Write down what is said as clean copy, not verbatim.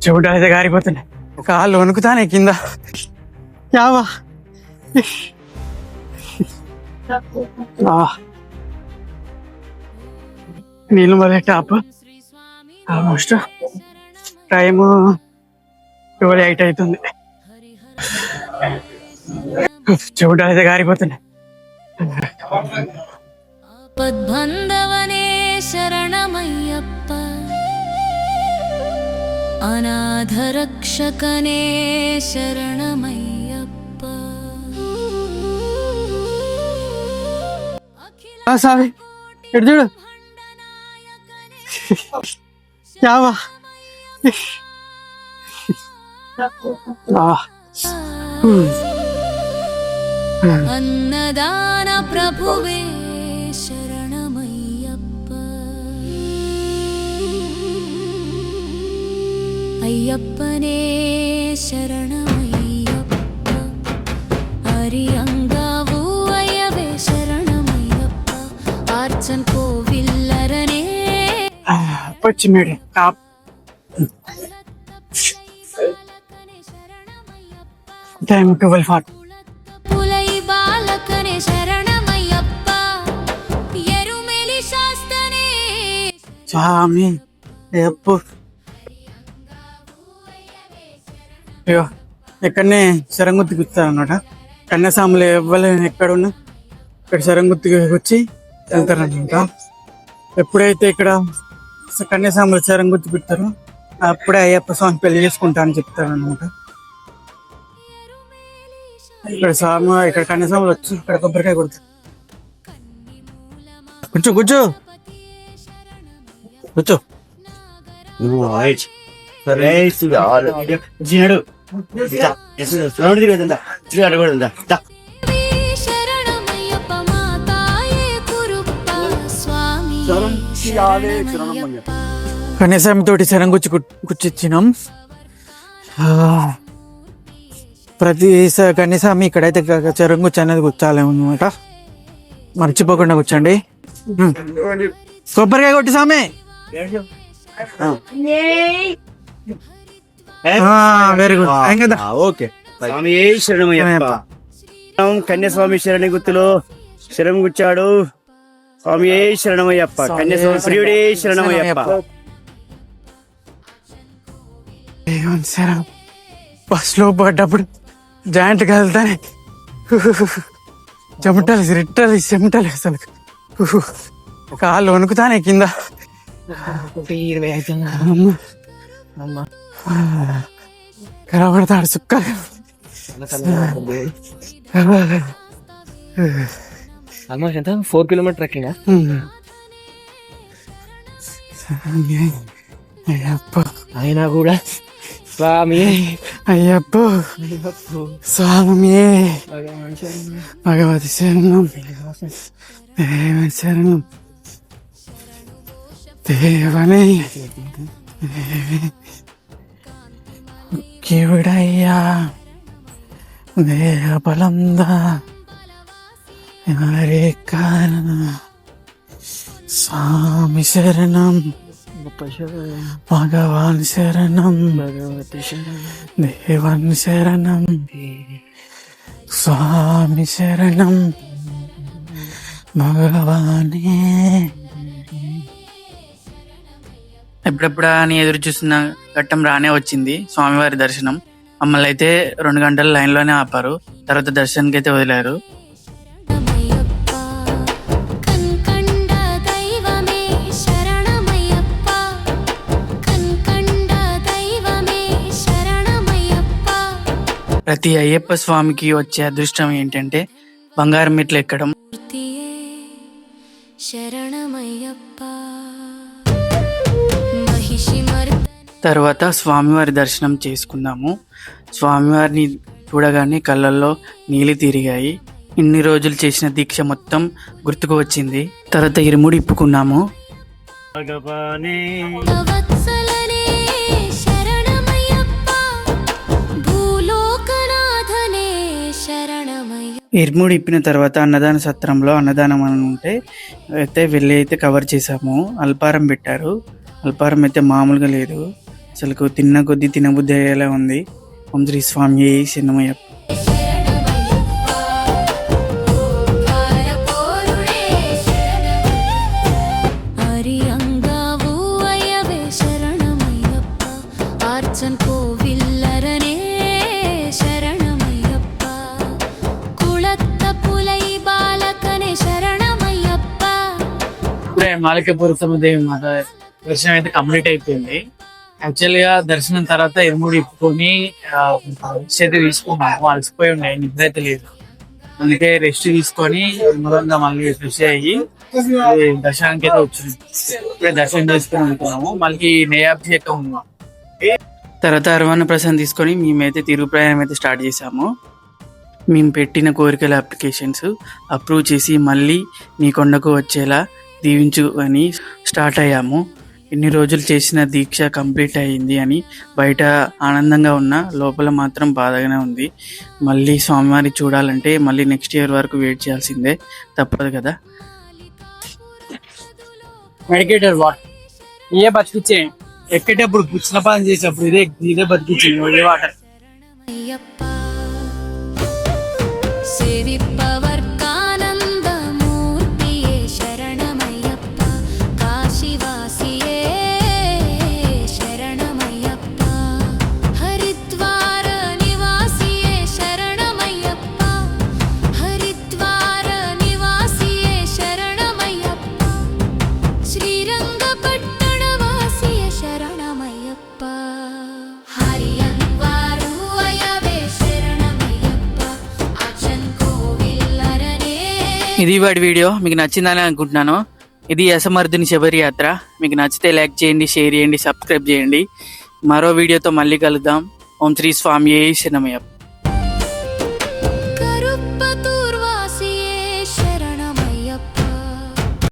చెవుటాలు అయితే గారిపోతున్నాయి, కాళ్ళు వణుకుతానే కింద. యావా నీళ్ళు మళ్ళీ టాప్ ఆల్మోస్ట్ టైము 12:08 అవుతుంది. చెవుటాలు అయితే గారిపోతున్నాయి. పద్బంధవనే శరణమయ్యప్ప, అనాథరక్షకనే శరణమయ్యప్ప. సావి ఎటు చూడు. యావా అన్నదాన ప్రభువే శరణమయ్యప్ప. అయ్యప్పనే శరణమయ్యప్ప, హరి అంగావు అయ్యవే శరణమయ్యప్ప. ఆర్చన్ కోవిల్లరనే పచ్చిమిడి టాప్ టైం 12:40. పులై బాలకనే శరణమయ్యప్ప, ఎరుమెలి శాస్తనే స్వామి ఎప్పు. అయ్యో ఇక్కడనే శరంగుత్తికి ఇస్తారన్నమాట. కన్యాస్వాములు ఇవ్వలేని ఎక్కడున్నా ఇక్కడ శరంగుత్తికి వచ్చి వెళ్తారన్నమాట. ఎప్పుడైతే ఇక్కడ కన్యాస్వాములు శరంగుత్తి పెడతారో అప్పుడే అయ్యప్ప స్వామి పెళ్లి చేసుకుంటా అని చెప్తారన్నమాట. ఇక్కడ స్వామి ఇక్కడ కన్యాస్వాములు వచ్చి ఇక్కడ కొబ్బరికాయ కొడతారు. కూర్చో కూర్చో కూర్చో. శరణమయ్యప్ప, మాతాయే కురుప్ప స్వామి శరణమయ్యప్ప. కన్యాస్వామి తోటి శరంగుచ్చి కూర్చిచ్చినాం. ప్రతి కన్యాస్వామి ఇక్కడైతే శరంగుచ్చి అనేది కూర్చోలేమన్నమాట. మర్చిపోకుండా కూర్చోండి. కొబ్బరికాయ కొట్టి స్వామి. Very good. ఓకే. స్వామి శరణమయ్యప్ప. కన్యాస్వామి శరణి గుర్తులో శరం గుచ్చాడు. స్వామి శరణమయ్యప్ప, కన్యాస్వామి ప్రియుడే శరణమయ్యప్ప. బస్లో పడ్డప్పుడు జాయింట్ కలుతానే చెమటలు రిట్టలు చెమటలు అసలు కాళ్ళు వణుకుతానే కింద. కనబడతాడు సుక్కలు. ఆల్మోస్ట్ ఎంత 4 కిలోమీటర్ ట్రెక్కింగ్. అయ్యప్ప అయినా కూడా స్వామి అయ్యప్ప స్వామి భగవతి శరణం దేవ శరణం దేవనే కివిడయ్యా దేహ బలందా హరే కారణ స్వామి శరణం భగవాన్ శరణం దేవన్ శరణం స్వామి శరణం భగవానే. ఎప్పుడెప్పుడా అని ఎదురు చూస్తున్న ఘట్టం రానే వచ్చింది. స్వామివారి దర్శనం. మమ్మల్ని అయితే 2 గంటలు లైన్లోనే ఆపారు. తర్వాత దర్శనానికి అయితే వదిలారు. ప్రతి అయ్యప్ప స్వామికి వచ్చే అదృష్టం ఏంటంటే బంగారం మెట్లు ఎక్కడం. తర్వాత స్వామివారి దర్శనం చేసుకున్నాము. స్వామివారిని చూడగానే కళ్ళల్లో నీళ్ళు తిరిగాయి. ఇన్ని రోజులు చేసిన దీక్ష మొత్తం గుర్తుకు వచ్చింది. తర్వాత ఇరుముడి ఇప్పుకున్నాము. ఇరుముడి ఇప్పిన తర్వాత అన్నదాన సత్రంలో అన్నదానం అని ఉంటే అయితే వెళ్ళి అయితే కవర్ చేసాము. అల్పారం పెట్టారు. అల్పారం అయితే మామూలుగా లేదు, అసలు తిన్న కొద్దీ తినబుద్ధి అయ్యేలా ఉంది. ఓం శ్రీ స్వామి శరణమయ్యప్ప. కోవిల్లరనే శరణమయ్యప్ప, కుళత్త పులై బాలకనే శరణమయ్యప్ప. ఇప్పుడే మాలికపురం దేవి మాత దర్శనం అయితే కంప్లీట్ అయిపోయింది. యాక్చువల్ గా దర్శనం తర్వాత ఎరుముడి ఇప్పుకొని అయితే తీసుకున్నాము. అలసిపోయి ఉండే, నిద్ర అయితే లేదు. అందుకే రెస్ట్ తీసుకొని మూలంగా మళ్ళీ ఫ్రెష్ అయ్యి దర్శనానికి అయితే వచ్చింది. ఇప్పుడే దర్శనం చేసుకుని అనుకున్నాము. మళ్ళీ నేయాభిషేకం ఉన్నాం. తర్వాత అరవణ ప్రసాదం తీసుకొని మేమైతే తిరుగు ప్రయాణం అయితే స్టార్ట్ చేసాము. మేము పెట్టిన కోరికల అప్లికేషన్స్ అప్రూవ్ చేసి మళ్ళీ మీ కొండకు వచ్చేలా దీవించు అని స్టార్ట్ అయ్యాము. ఇన్ని రోజులు చేసిన దీక్ష కంప్లీట్ అయ్యింది అని బయట ఆనందంగా ఉన్న, లోపల మాత్రం బాధగానే ఉంది. మళ్ళీ స్వామివారి చూడాలంటే మళ్ళీ నెక్స్ట్ ఇయర్ వరకు వెయిట్ చేయాల్సిందే, తప్పదు కదా. మెడికేటర్ వాట్ ఏ బతికిచ్చే ఎక్కేటప్పుడు పుచ్చిన పని చేసేటప్పుడు ఇదే బతికిచ్చింది వాటర్. సేవిప్పవర్గానందమూర్తియే శరణమయ్యప్ప, కాశీవాసియే శరణమయ్యప్ప, హరిద్వార నివాసియే శరణమయ్యప్ప, హరిద్వార నివాసియే శరణమయ్యప్ప, శ్రీరంగపట్టణ వాసియే శరణమయ్యప్ప, హరియన్వారు అయవే శరణమయ్యప్ప, అచన్ కోవిల్లరనే. ఇది వాడి వీడియో మీకు నచ్చిందని అనుకుంటున్నాను. ఇది అసమర్థుని శబరి యాత్ర. మీకు నచ్చితే లైక్ చేయండి, షేర్ చేయండి, సబ్స్క్రైబ్ చేయండి. మరో వీడియోతో మళ్ళీ కలుద్దాం. ఓం శ్రీ స్వామి శరణమయ్యప్ప.